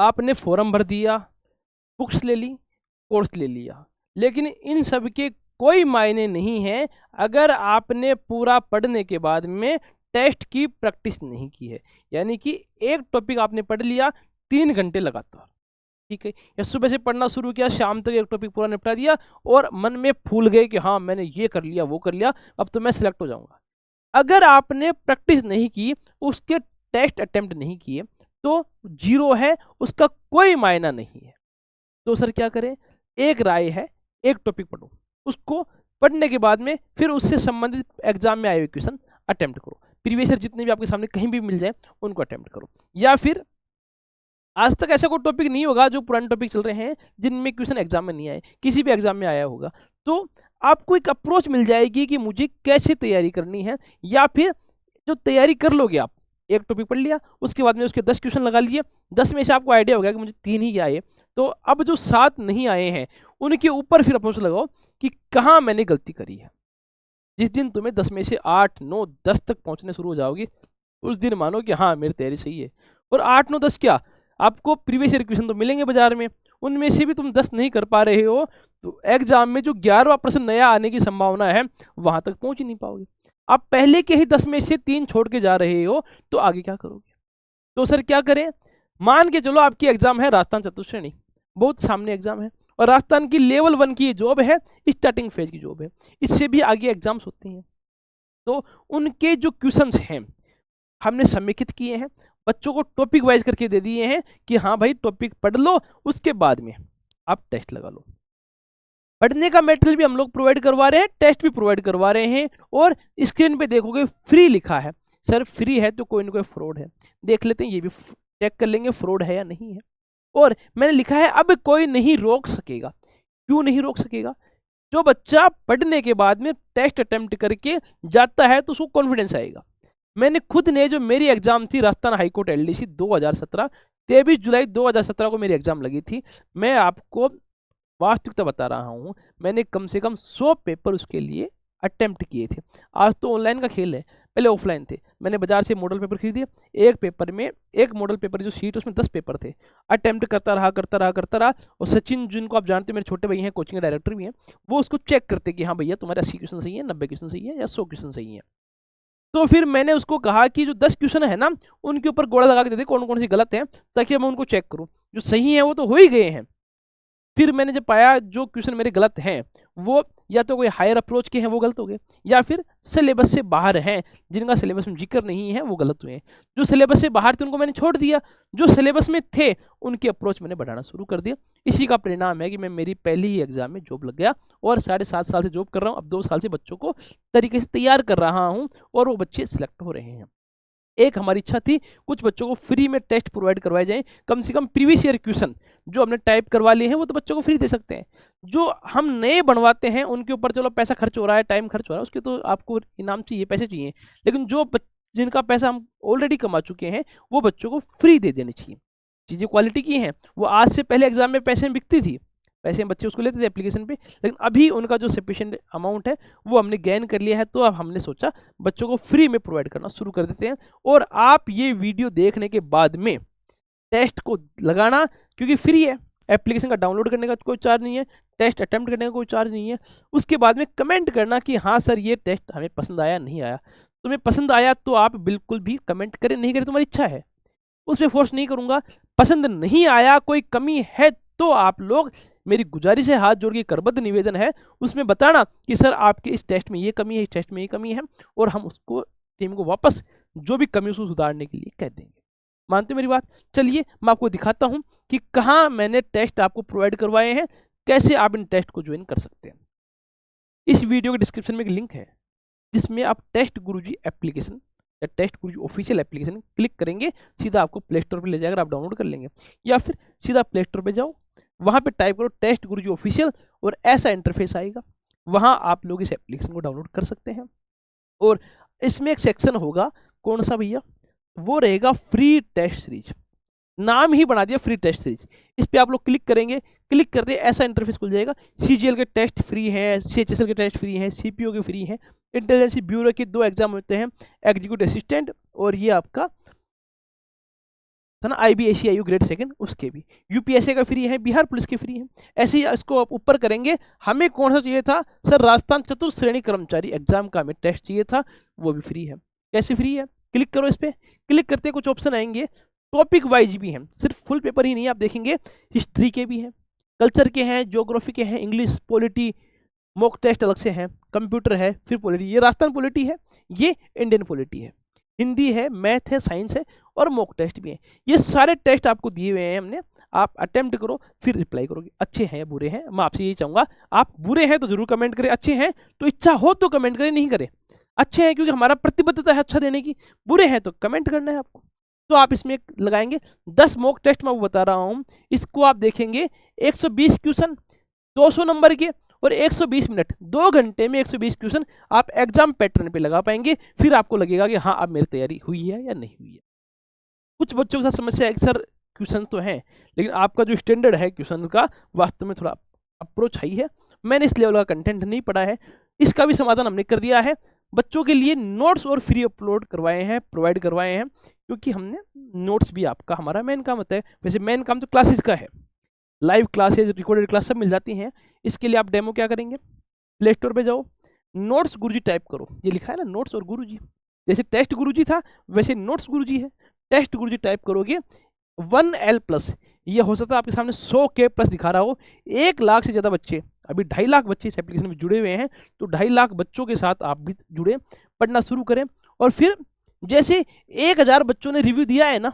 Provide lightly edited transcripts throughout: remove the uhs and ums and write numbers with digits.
आपने फॉर्म भर दिया, बुक्स ले ली, कोर्स ले लिया, लेकिन इन सब के कोई मायने नहीं है अगर आपने पूरा पढ़ने के बाद में टेस्ट की प्रैक्टिस नहीं की है। यानी कि एक टॉपिक आपने पढ़ लिया 3 घंटे लगातार, ठीक है, या सुबह से पढ़ना शुरू किया, शाम तक एक टॉपिक पूरा निपटा दिया और मन में फूल गए कि हाँ मैंने ये कर लिया वो कर लिया, अब तो मैं सिलेक्ट हो जाऊंगा। अगर आपने प्रैक्टिस नहीं की, उसके टेस्ट अटेम्प्ट नहीं किए, तो जीरो है, उसका कोई मायना नहीं है। तो सर क्या करें? एक राय है, एक टॉपिक पढ़ो, उसको पढ़ने के बाद में फिर उससे संबंधित एग्जाम में आए हुए क्वेश्चन अटेम्प्ट करो। प्रीवियस ईयर जितने भी आपके सामने कहीं भी मिल जाए उनको अटेम्प्ट करो। या फिर आज तक ऐसा कोई टॉपिक नहीं होगा जो पुराने टॉपिक चल रहे हैं जिनमें क्वेश्चन एग्जाम में नहीं आए, किसी भी एग्जाम में आया होगा, तो आपको एक अप्रोच मिल जाएगी कि मुझे कैसे तैयारी करनी है। या फिर जो तैयारी कर लोगे आप, एक टॉपिक पढ़ लिया, उसके बाद में उसके 10 क्वेश्चन लगा लिए, 10 में से आपको आइडिया हो गया कि मुझे 3 ही आए, तो अब जो 7 नहीं आए हैं उनके ऊपर फिर अप्रोच लगाओ कि कहाँ मैंने गलती करी है। जिस दिन तुम्हें 10 में से 8, 9, 10 तक पहुंचने शुरू हो जाओगे, उस दिन मानो कि हाँ मेरी तैयारी सही है। और 8, 9, 10 क्या, आपको प्रीवियस ईयर क्वेश्चन तो मिलेंगे बाजार में, उनमें से भी तुम 10 नहीं कर पा रहे हो, तो एग्जाम में जो 11वां प्रश्न नया आने की संभावना है वहां तक पहुंच ही नहीं पाओगे। आप पहले के ही 10 में से 3 छोड़ के जा रहे हो, तो आगे क्या करोगे? तो सर क्या करें? मान के चलो आपकी एग्जाम है राजस्थान चतुश्रेणी, बहुत सामने एग्जाम है, और राजस्थान की लेवल 1 की जॉब है, स्टार्टिंग फेज की जॉब है, इससे भी आगे एग्जाम्स होते हैं। तो उनके जो क्वेश्चंस हैं हमने समेकित किए हैं, बच्चों को टॉपिक वाइज करके दे दिए हैं कि हाँ भाई टॉपिक पढ़ लो, उसके बाद में आप टेस्ट लगा लो। पढ़ने का मटेरियल भी हम लोग प्रोवाइड करवा रहे हैं, टेस्ट भी प्रोवाइड करवा रहे हैं, और स्क्रीन पे देखोगे फ्री लिखा है। सर फ्री है तो कोई ना कोई फ्रॉड है, देख लेते हैं, ये भी चेक कर लेंगे फ्रॉड है या नहीं है। और मैंने लिखा है अब कोई नहीं रोक सकेगा। क्यों नहीं रोक सकेगा? जो बच्चा पढ़ने के बाद में टेस्ट अटेम्प्ट करके जाता है तो उसको कॉन्फिडेंस आएगा। मैंने खुद ने, जो मेरी एग्जाम थी राजस्थान हाईकोर्ट एलडीसी 2017, 23 जुलाई 2017 को मेरी एग्जाम लगी थी। मैं आपको वास्तविकता बता रहा हूं, मैंने कम से कम 100 पेपर उसके लिए अटेम्प्ट किए थे। आज तो ऑनलाइन का खेल है, पहले ऑफलाइन थे। मैंने बाजार से मॉडल पेपर खरीदे, एक पेपर में, एक मॉडल पेपर जो शीट उसमें 10 पेपर थे, अटेम्प्ट करता रहा। और सचिन, जिनको आप जानते हैं मेरे छोटे भाई हैं, कोचिंग डायरेक्टर भी हैं, वो उसको चेक करते कि हाँ भैया तुम्हारे 80 क्वेश्चन सही है, 90 क्वेश्चन सही है, या 100 क्वेश्चन सही है। तो फिर मैंने उसको कहा कि जो 10 क्वेश्चन है ना, उनके ऊपर गोला लगा के दे दे कौन कौन सी गलत है, ताकि मैं उनको चेक करूं। जो सही है वो तो हो ही गए हैं। फिर मैंने जब पाया जो क्वेश्चन मेरे गलत हैं, वो या तो कोई हायर अप्रोच के हैं वो गलत हो गए, या फिर सिलेबस से बाहर हैं, जिनका सिलेबस में जिक्र नहीं है वो गलत हुए हैं। जो सिलेबस से बाहर थे उनको मैंने छोड़ दिया, जो सिलेबस में थे उनकी अप्रोच मैंने बढ़ाना शुरू कर दिया। इसी का परिणाम है कि मैं मेरी पहली ही एग्जाम में जॉब लग गया, और 7.5 साल से जॉब कर रहा हूँ। अब 2 साल से बच्चों को तरीके से तैयार कर रहा हूँ, और वो बच्चे सिलेक्ट हो रहे हैं। एक हमारी इच्छा थी कुछ बच्चों को फ्री में टेस्ट प्रोवाइड करवाए जाएं, कम से कम प्रीवियस ईयर क्वेश्चन जो हमने टाइप करवा लिए हैं वो तो बच्चों को फ्री दे सकते हैं। जो हम नए बनवाते हैं उनके ऊपर चलो पैसा खर्च हो रहा है, टाइम खर्च हो रहा है, उसके तो आपको इनाम चाहिए, पैसे चाहिए। लेकिन जिनका पैसा हम ऑलरेडी कमा चुके हैं वो बच्चों को फ्री दे देनी चाहिए। चीज़ें क्वालिटी की हैं, वो आज से पहले एग्जाम में पैसे में बिकती थी, पैसे बच्चे उसको लेते थे एप्लीकेशन पे, लेकिन अभी उनका जो सफिशिएंट अमाउंट है वो हमने गेन कर लिया है। तो अब हमने सोचा बच्चों को फ्री में प्रोवाइड करना शुरू कर देते हैं। और आप ये वीडियो देखने के बाद में टेस्ट को लगाना, क्योंकि फ्री है, एप्लीकेशन का डाउनलोड करने का कोई चार्ज नहीं है, टेस्ट अटेम्प्ट करने का कोई चार्ज नहीं है। उसके बाद में कमेंट करना कि हाँ सर ये टेस्ट हमें पसंद आया, नहीं आया। तुम्हें पसंद आया तो आप बिल्कुल भी कमेंट करें, नहीं करें तुम्हारी इच्छा है, उस पर फोर्स नहीं करूंगा। पसंद नहीं आया, कोई कमी है, तो आप लोग, मेरी गुजारिश है, हाथ जोड़ के करबद्ध निवेदन है, उसमें बताना कि सर आपके इस टेस्ट में ये कमी है, इस टेस्ट में ये कमी है, और हम उसको टीम को वापस जो भी कमी उसको सुधारने के लिए कह देंगे। मानते मेरी बात? चलिए मैं आपको दिखाता हूं कि कहाँ मैंने टेस्ट आपको प्रोवाइड करवाए हैं, कैसे आप इन टेस्ट को ज्वाइन कर सकते हैं। इस वीडियो के डिस्क्रिप्शन में एक लिंक है जिसमें आप टेस्ट गुरुजी एप्लीकेशन या टेस्ट गुरुजी ऑफिशियल एप्लीकेशन क्लिक करेंगे, सीधा आपको प्ले स्टोर पर ले जाकर आप डाउनलोड कर लेंगे। या फिर सीधा प्ले स्टोर पर जाओ, वहां पे टाइप करो टेस्ट गुरुजी ऑफिशियल, और ऐसा इंटरफेस आएगा, वहां आप लोग इस एप्लीकेशन को डाउनलोड कर सकते हैं। और इसमें एक सेक्शन होगा, कौन सा भैया? वो रहेगा फ्री टेस्ट सीरीज, नाम ही बना दिया फ्री टेस्ट सीरीज। इस पे आप लोग क्लिक करेंगे, क्लिक करते ऐसा इंटरफेस खुल जाएगा। सीजीएल के टेस्ट फ्री हैं, सीएचएसएल के टेस्ट फ्री हैं, सीपीओ के फ्री हैं, इंटेलिजेंस ब्यूरो के 2 एग्जाम होते हैं, एग्जीक्यूटिव असिस्टेंट, और ये आपका था ना, IBACIU ग्रेड सेकंड उसके भी, UPSC का फ्री है, बिहार पुलिस के फ्री है। ऐसे ही इसको आप ऊपर करेंगे, हमें कौन सा चाहिए था सर, राजस्थान चतुर्थ श्रेणी कर्मचारी एग्जाम का हमें टेस्ट चाहिए था, वो भी फ्री है। कैसे फ्री है, क्लिक करो इस पर, क्लिक करते कुछ ऑप्शन आएंगे, टॉपिक वाइज भी हैं, सिर्फ फुल पेपर ही नहीं है, आप देखेंगे हिस्ट्री के भी हैं, कल्चर के हैं, ज्योग्राफी के हैं, इंग्लिश, पॉलिटी, मॉक टेस्ट अलग से हैं, कंप्यूटर है, फिर पॉलिटी, ये राजस्थान पॉलिटी है, ये इंडियन पॉलिटी है, हिंदी है, मैथ है, साइंस है, और मॉक टेस्ट भी है। ये सारे टेस्ट आपको दिए हुए हैं हमने, आप अटेम्प्ट करो फिर रिप्लाई करोगे, अच्छे हैं या बुरे हैं। मैं आपसे यही चाहूंगा, आप बुरे हैं तो जरूर कमेंट करें, अच्छे हैं तो इच्छा हो तो कमेंट करें, नहीं करें। अच्छे हैं क्योंकि हमारा प्रतिबद्धता है अच्छा देने की, बुरे हैं तो कमेंट करना है आपको। तो आप इसमें लगाएंगे 10 मॉक टेस्ट, मैं वो बता रहा हूँ, इसको आप देखेंगे 120 क्वेश्चन 200 नंबर के और 120 मिनट, 2 घंटे में 120 क्वेश्चन आप एग्जाम पैटर्न पे लगा पाएंगे। फिर आपको लगेगा कि हाँ अब मेरी तैयारी हुई है या नहीं हुई है। कुछ बच्चों के साथ समस्या है सर क्वेश्चन तो हैं, लेकिन आपका जो स्टैंडर्ड है क्वेश्चन का वास्तव में थोड़ा अप्रोच हाई है, मैंने इस लेवल का कंटेंट नहीं पढ़ा है, इसका भी समाधान हमने कर दिया है। बच्चों के लिए नोट्स और फ्री अपलोड करवाए हैं, प्रोवाइड करवाए हैं, क्योंकि हमने नोट्स भी आपका हमारा मेन काम होता है। वैसे मेन काम तो क्लासेस का है, लाइव क्लासेज, रिकॉर्डेड क्लास सब मिल जाती हैं। इसके लिए आप डेमो क्या करेंगे, प्ले स्टोर पे जाओ, नोट्स गुरुजी टाइप करो, ये लिखा है ना नोट्स और गुरुजी, जैसे टेस्ट गुरुजी था वैसे नोट्स गुरुजी है, टेस्ट गुरुजी टाइप करोगे 1L+, ये हो सकता है आपके सामने 100K+ दिखा रहा हो। 1 लाख से ज़्यादा बच्चे, अभी 2.5 लाख बच्चे इस एप्लीकेशन में जुड़े हुए हैं, तो 2.5 लाख बच्चों के साथ आप भी जुड़े, पढ़ना शुरू करें। और फिर जैसे 1000 बच्चों ने रिव्यू दिया है ना,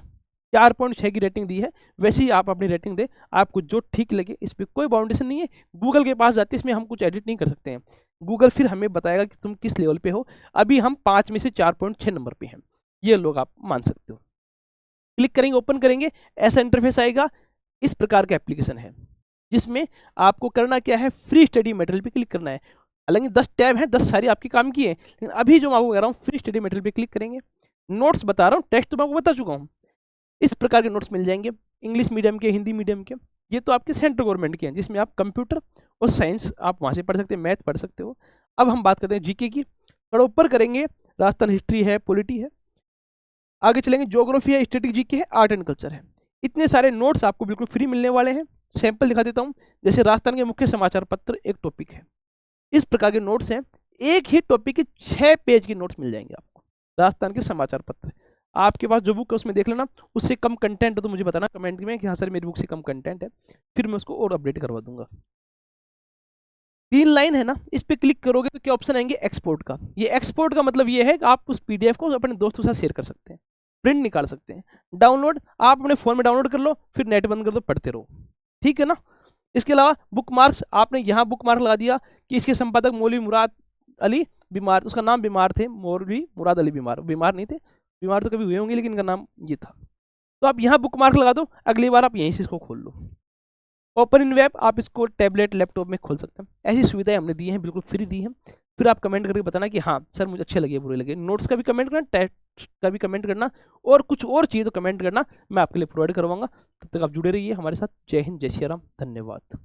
4.6 की रेटिंग दी है, वैसे ही आप अपनी रेटिंग दें, आपको जो ठीक लगे, इस पर कोई बाउंडेशन नहीं है। गूगल के पास जाते हैं, इसमें हम कुछ एडिट नहीं कर सकते हैं, गूगल फिर हमें बताएगा कि तुम किस लेवल पे हो। अभी हम 5 में से 4.6 नंबर पे हैं, ये लोग आप मान सकते हो। क्लिक करेंगे, ओपन करेंगे, ऐसा इंटरफेस आएगा। इस प्रकार का एप्लीकेशन है जिसमें आपको करना क्या है, फ्री स्टडी मटेरियल पे क्लिक करना है। हालांकि 10 टैब हैं, 10 सारी आपकी काम की है, लेकिन अभी जो मैं आपको कह रहा हूँ फ्री स्टडी मटेरियल पे क्लिक करेंगे। नोट्स बता रहा हूँ, टेक्स्ट तो मैं आपको बता चुका हूँ, इस प्रकार के नोट्स मिल जाएंगे, इंग्लिश मीडियम के, हिंदी मीडियम के, ये तो आपके सेंट्रल गवर्नमेंट के हैं, जिसमें आप कंप्यूटर और साइंस आप वहाँ से पढ़ सकते हैं, मैथ पढ़ सकते हो। अब हम बात करते हैं जीके की, थोड़ा ऊपर करेंगे, राजस्थान हिस्ट्री है, पॉलिटी है, आगे चलेंगे ज्योग्राफी है, स्टैटिक जीके है, आर्ट एंड कल्चर है। इतने सारे नोट्स आपको बिल्कुल फ्री मिलने वाले हैं। सैंपल दिखा देता हूँ, जैसे राजस्थान के मुख्य समाचार पत्र एक टॉपिक है, इस प्रकार के नोट्स हैं, एक ही टॉपिक के 6 पेज के नोट्स मिल जाएंगे आपको, राजस्थान के समाचार पत्र। आपके पास जो बुक है उसमें देख लेना, उससे कम कंटेंट हो तो मुझे बताना कमेंट में कि हाँ सर मेरी बुक से कम कंटेंट है, फिर मैं उसको और अपडेट करवा दूंगा। 3 लाइन है ना, इस पर क्लिक करोगे तो क्या ऑप्शन आएंगे, एक्सपोर्ट का। ये एक्सपोर्ट का मतलब ये है कि आप उस PDF को अपने दोस्तों के साथ शेयर कर सकते हैं, प्रिंट निकाल सकते हैं। डाउनलोड, आप अपने फ़ोन में डाउनलोड कर लो, फिर नेट बंद कर दो, पढ़ते रहो, ठीक है ना। इसके अलावा बुक मार्क्स, आपने यहाँ बुक मार्क लगा दिया कि इसके संपादक मौलवी मुराद अली बीमार, उसका नाम बीमार थे, मौलवी मुराद अली बीमार, बीमार नहीं थे, बीमार तो कभी हुए होंगे लेकिन इनका नाम ये था, तो आप यहाँ बुक मार्क लगा दो, अगली बार आप यहीं से इसको खोल लो। ओपन इन वेब, आप इसको टैबलेट लैपटॉप में खोल सकते हैं। ऐसी सुविधाएं हमने दी हैं, बिल्कुल फ्री दी हैं। फिर आप कमेंट करके बताना कि हाँ सर मुझे अच्छे लगे, बुरे लगे। नोट्स का भी कमेंट करना, टेस्ट का भी कमेंट करना, और कुछ और चीज़ तो कमेंट करना, मैं आपके लिए प्रोवाइड करवाऊंगा। तब तक आप जुड़े रहिए हमारे साथ। जय हिंद, जय श्री राम, धन्यवाद।